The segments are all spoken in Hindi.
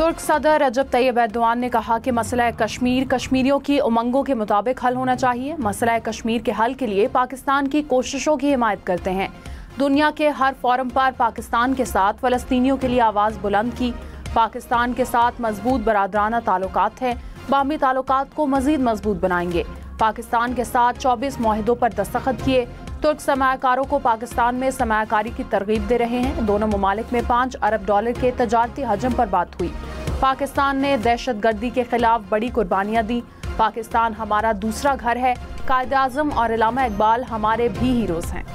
तुर्क सदर रजब तैयब एर्दोआन ने कहा कि मसला कश्मीर कश्मीरियों की उमंगों के मुताबिक हल होना चाहिए। मसला कश्मीर के हल के लिए पाकिस्तान की कोशिशों की हिमायत करते हैं। दुनिया के हर फोरम पर पाकिस्तान के साथ फ़लस्तीनियों के लिए आवाज़ बुलंद की। पाकिस्तान के साथ मजबूत बरादराना ताल्लुकात हैं, बाहमी ताल्लुकात को मजीद मजबूत बनाएंगे। पाकिस्तान के साथ 24 मुआहिदों पर दस्तखत किए। तुर्क सरमायाकारों को पाकिस्तान में सरमायाकारी की तरगीब दे रहे हैं। दोनों ममालिक में $5 अरब के तजारती हजम पर बात हुई। पाकिस्तान ने दहशतगर्दी के खिलाफ बड़ी कुर्बानियां दी। पाकिस्तान हमारा दूसरा घर है। कायदे आज़म और अल्लामा इकबाल हमारे भी हीरोज हैं।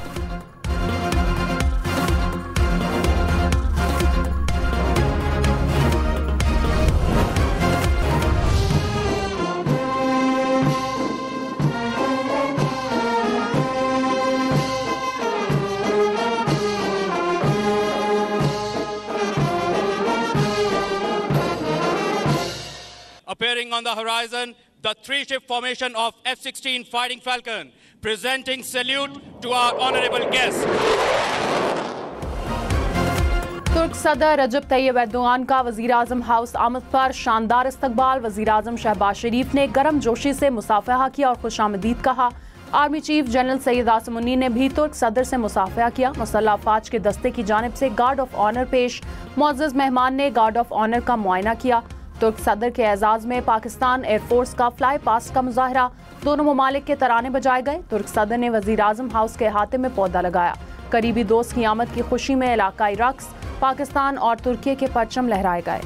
Appearing on the horizon, the three-ship formation of F-16 Fighting Falcon, presenting salute to our honorable guests. तुर्क सदर रजब तैयब एर्दोआन का वज़ीर आज़म हाउस आमद पर शानदार इस्तकबाल। वज़ीर आज़म शहबाज शरीफ ने गर्म जोशी से मुसाफहा किया और खुशामदीद कहा। Army chief general Syed Asim Munni ने भी तुर्क सदर से मुसाफहा किया। मुसल्लह अफवाज के दस्ते की जानिब से गार्ड ऑफ ऑनर पेश। मुअज़्ज़ज़ मेहमान ने गार्ड ऑफ ऑनर का मुआयना किया। तुर्क सदर के एजाज में पाकिस्तान एयरफोर्स का फ्लाई पास्ट का मुजाहरा। दोनों ममालिक के तराने बजाए गए। तुर्क सदर ने वज़ीर आज़म हाउस के अहाते में पौधा लगाया। करीबी दोस्त की आमद की खुशी में इलाकाई रक्स, पाकिस्तान और तुर्की के परचम लहराए गए।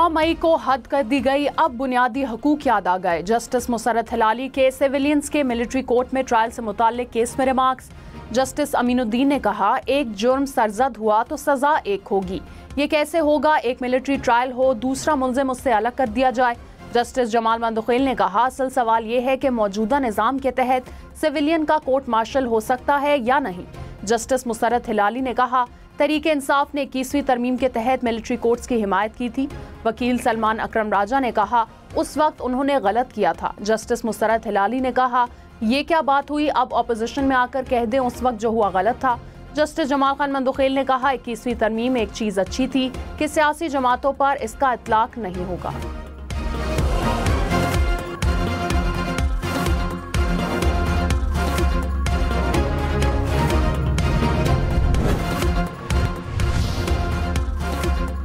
मई को हद कर दी गई। अब बुनियादी हकूक याद आ गए। जस्टिस मुसर्रत हिलाली के सिविलियंस के मिलिट्री कोर्ट में ट्रायल से मुताल्लिक केस में रिमार्क्स। जस्टिस अमीनुद्दीन ने कहा, एक जुर्म सरजद हुआ तो सजा एक होगी। ये कैसे होगा? एक मिलिट्री ट्रायल हो, दूसरा मुल्जिम उससे अलग कर दिया जाए। जस्टिस जमाल मंदुखेल ने कहा, असल सवाल ये है कि मौजूदा निज़ाम के तहत सिविलियन का कोर्ट मार्शल हो सकता है या नहीं। जस्टिस मुसर्रत हिलाली ने कहा, तहरीक इंसाफ ने 21वीं तरमीम के तहत मिलिट्री कोर्ट्स की हिमायत की थी। वकील सलमान अकरम राजा ने कहा, उस वक्त उन्होंने गलत किया था। जस्टिस मुसर्रत हिलाली ने कहा, ये क्या बात हुई, अब ऑपोजिशन में आकर कह दें उस वक्त जो हुआ गलत था। जस्टिस जमाल खान मंदुखेल ने कहा, 21वीं तरमीम एक चीज़ अच्छी थी कि सियासी जमातों पर इसका इतलाक नहीं होगा।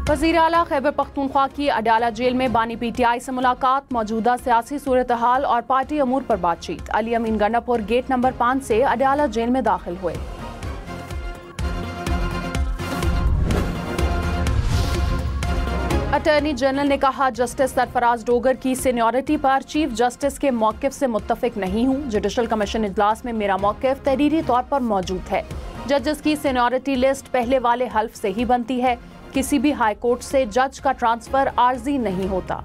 वज़ीर आला खैबर पख्तूनख्वा की अडाला जेल में बानी PTI से मुलाकात। मौजूदा सियासी सूरत हाल और पार्टी अमूर पर बातचीत। अली अमीन गंडापुर गेट नंबर 5 से अडाला जेल में दाखिल हुए। अटॉर्नी जनरल ने कहा, जस्टिस सरफराज डोगर की सीनियरिटी पर चीफ जस्टिस के मौक़िफ़ से मुत्तफ़िक नहीं हूँ। जुडिशल कमीशन इजलास में मेरा मौक़िफ़ तहरीरी तौर पर मौजूद है। जजेस की सीनियरिटी लिस्ट पहले वाले हल्फ से ही बनती है। किसी भी हाई कोर्ट से जज का ट्रांसफर आर्जी नहीं होता।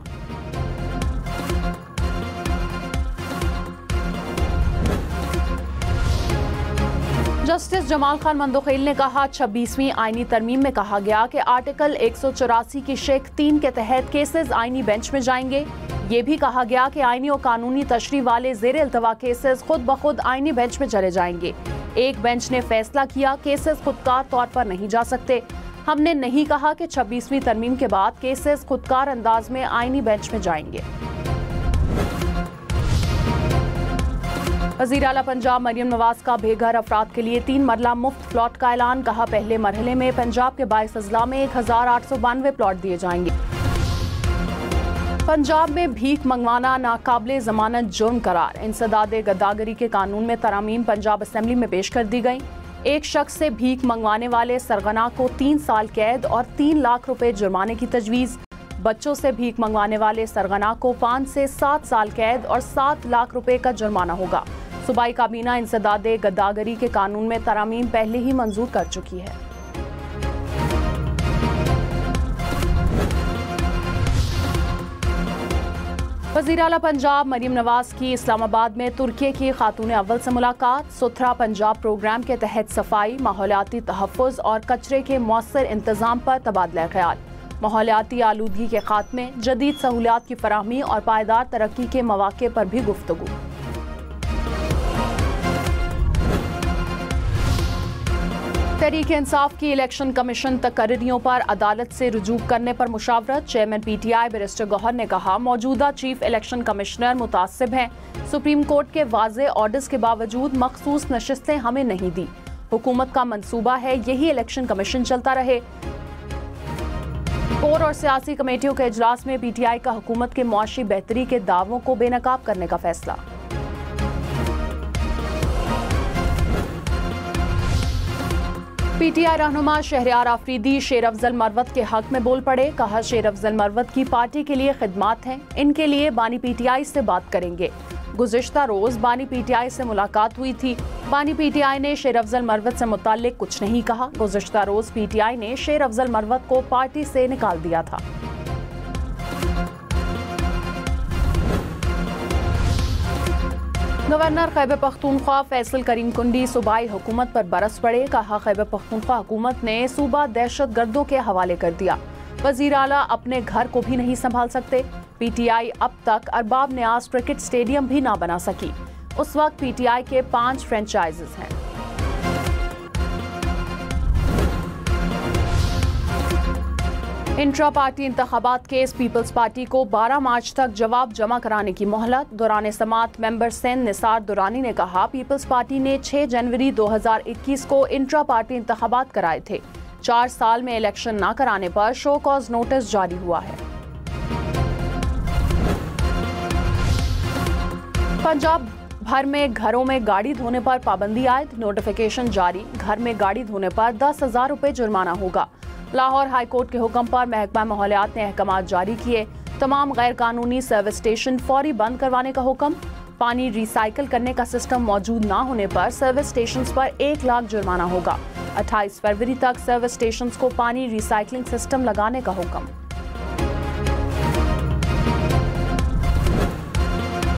जस्टिस जमाल खान मंदुखेल ने कहा, 26वीं आईनी तरमीम में कहा गया कि आर्टिकल 184 की शेख 3 के तहत केसेस आईनी बेंच में जाएंगे। ये भी कहा गया कि आईनी और कानूनी तशरीह वाले ज़ेर इल्तवा केसेस खुद ब खुद आईनी बेंच में चले जाएंगे। एक बेंच ने फैसला किया, केसेस खुदकार तौर पर नहीं जा सकते। हमने नहीं कहा कि 26वीं तरमीम के बाद केसेस खुदकार अंदाज में आईनी बेंच में जाएंगे। वज़ीर आला पंजाब मरियम नवाज का बेघर अफराद के लिए 3 मरला मुफ्त प्लॉट का ऐलान। कहा, पहले मरहले में पंजाब के 22 अजला में 1892 प्लॉट दिए जाएंगे। पंजाब में भीख मंगवाना नाकाबिले जमानत जुर्म करार। इंसदादे गद्दागरी के कानून में तरामीम पंजाब असेंबली में पेश कर दी गई। एक शख्स से भीख मंगवाने वाले सरगना को 3 साल कैद और 3 लाख रुपए जुर्माने की तजवीज़। बच्चों से भीख मंगवाने वाले सरगना को 5 से 7 साल कैद और 7 लाख रुपए का जुर्माना होगा। सूबाई काबीना इंसदादे गद्दागरी के कानून में तरामीम पहले ही मंजूर कर चुकी है। वज़ीर आला पंजाब मरियम नवाज की इस्लामाबाद में तुर्की की खातून अव्वल से मुलाकात। सुथरा पंजाब प्रोग्राम के तहत सफाई, माहौलियाती तहफ़्फ़ुज़ और कचरे के मौसर इंतजाम पर तबादला ख्याल। माहौलियाती आलूदगी के खात्मे, जदीद सहूलियात की फराहमी और पायदार तरक्की के मौके पर भी गुफ्तगू। तहरीक-ए-इंसाफ की इलेक्शन कमीशन तकर्रियों पर अदालत से रुजू करने पर मुशावरत। चेयरमैन PTI बैरिस्टर गौहर ने कहा, मौजूदा चीफ इलेक्शन कमिश्नर मुतासिब हैं। सुप्रीम कोर्ट के वाज़े ऑर्डर्स के बावजूद मखसूस नशिस्तें हमें नहीं दी। हुकूमत का मंसूबा है यही इलेक्शन कमीशन चलता रहे। कोर और सियासी कमेटियों के इजलास में PTI का हुकूमत के मुआशी बेहतरी के दावों को बेनकाब करने का फैसला। PTI रहनुमा शहरयार आफरीदी शेर अफजल मरवत के हक में बोल पड़े। कहा, शेर अफजल मरवत की पार्टी के लिए खिदमात हैं, इनके लिए बानी PTI से बात करेंगे। गुज़िश्ता रोज बानी PTI से मुलाकात हुई थी। बानी PTI ने शेर अफजल मरवत से मुताल्लिक कुछ नहीं कहा। गुज़िश्ता रोज PTI ने शेर अफजल मरवत को पार्टी से निकाल दिया था। गवर्नर खैबर पख्तूनख्वा फैसल करीम कुंडी सूबाई हुकूमत पर बरस पड़े। कहा, खैबर पख्तूनख्वा हुकूमत ने सूबा दहशत गर्दों के हवाले कर दिया। वज़ीर आला अपने घर को भी नहीं संभाल सकते। PTI अब तक अरबाब न्याज क्रिकेट स्टेडियम भी ना बना सकी। उस वक्त PTI के 5 फ्रेंचाइजेस हैं। इंट्रा पार्टी इंतखाबात केस पीपल्स पार्टी को 12 मार्च तक जवाब जमा कराने की मोहलत। दौरान समात मेंबर सेन निसार दुरानी ने कहा, पीपल्स पार्टी ने 6 जनवरी 2021 को इंट्रा पार्टी इंतखाबात कराए थे। 4 साल में इलेक्शन न कराने पर शो कॉज नोटिस जारी हुआ है। पंजाब भर में घरों में गाड़ी धोने पर पाबंदी आयद। नोटिफिकेशन जारी। घर में गाड़ी धोने पर 10,000 रुपए जुर्माना होगा। लाहौर हाई कोर्ट के हुक्म पर महकमा माहौलियात ने अहकामात जारी किए। तमाम गैर कानूनी सर्विस स्टेशन फौरी बंद करवाने का हुक्म। पानी रिसाइकिल करने का सिस्टम मौजूद ना होने पर सर्विस स्टेशंस पर 1 लाख जुर्माना होगा। 28 फरवरी तक सर्विस स्टेशंस को पानी रिसाइकलिंग सिस्टम लगाने का हुक्म।